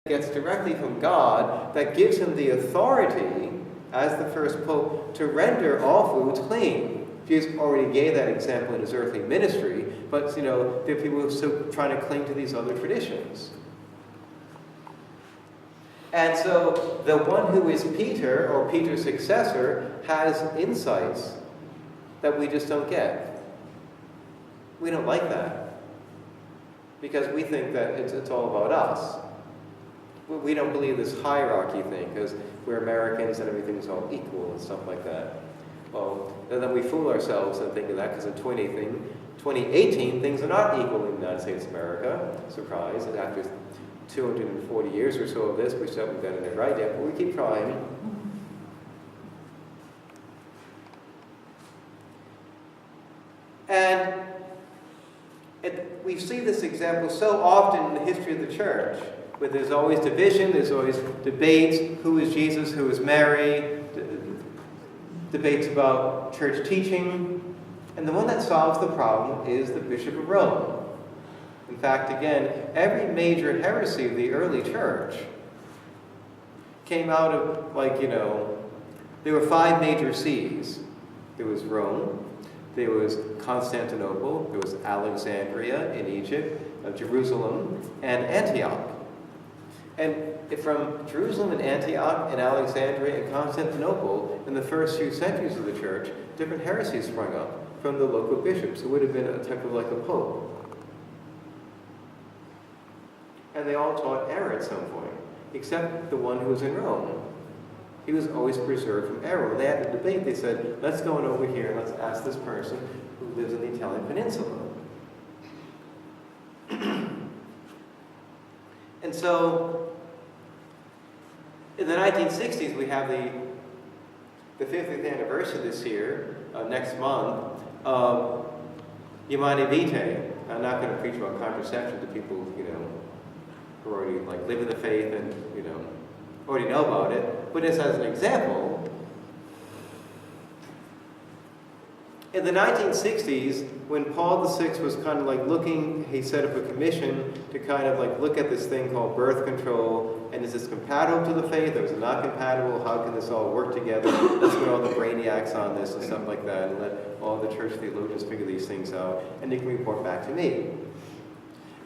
gets directly from God that gives him the authority as the first pope to render all foods clean. Jesus already gave that example in his earthly ministry, but there are people who are still trying to cling to these other traditions. And so the one who is Peter, or Peter's successor, has insights that we just don't get. We don't like that, because we think that it's all about us. We don't believe this hierarchy thing, because we're Americans and everything's all equal and stuff like that. Well, and then we fool ourselves and think of that, because in 2018, things are not equal in the United States of America. Surprise, and after 240 years or so of this, we still haven't gotten it right yet, but we keep trying. And we see this example so often in the history of the church, where there's always division, there's always debates, who is Jesus, who is Mary, debates about church teaching, and the one that solves the problem is the Bishop of Rome. In fact, again, every major heresy of the early church came out of, there were 5 major sees. There was Rome, there was Constantinople, there was Alexandria in Egypt, Jerusalem, and Antioch. And from Jerusalem and Antioch and Alexandria and Constantinople, in the first few centuries of the church, different heresies sprung up from the local bishops, who would have been a type of like a pope. And they all taught error at some point, except the one who was in Rome. He was always preserved from error. When they had a debate, they said, let's go on over here and let's ask this person who lives in the Italian peninsula. And so, in the 1960s, we have the 50th anniversary this year, next month, of Humanae Vitae. I'm not going to preach about contraception to people, who already live in the faith and, already know about it. But just as an example, in the 1960s, when Paul VI was kind of looking, he set up a commission to kind of look at this thing called birth control, and is this compatible to the faith, or is it not compatible? How can this all work together? Let's get all the brainiacs on this and stuff like that, and let all the church theologians figure these things out, and they can report back to me.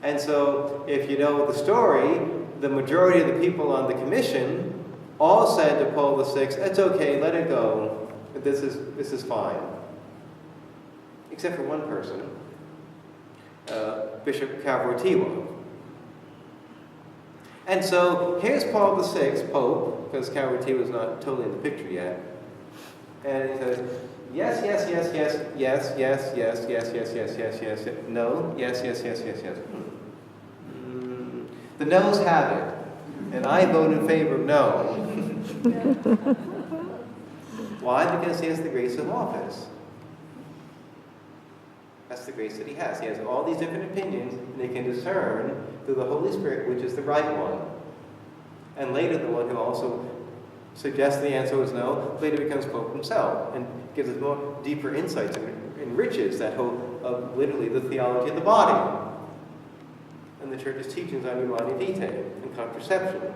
And so, if you know the story, the majority of the people on the commission all said to Paul VI, it's okay, let it go, this is fine. Except for one person, Bishop Cavortivo. And so here's Paul VI, Pope, because Cavortivo is not totally in the picture yet, and he says, yes, yes, yes, yes, yes, yes, yes, yes, yes, yes, yes, yes, yes, no, yes, yes, yes, yes, yes. The noes have it, and I vote in favor of no. Why? Because he has the grace of office. That's the grace that he has. He has all these different opinions, and he can discern through the Holy Spirit which is the right one. And later, the one who also suggests the answer was no, later becomes Pope himself, and gives us more deeper insights and enriches that hope of literally the theology of the body and the Church's teachings on Humanae Vitae and contraception.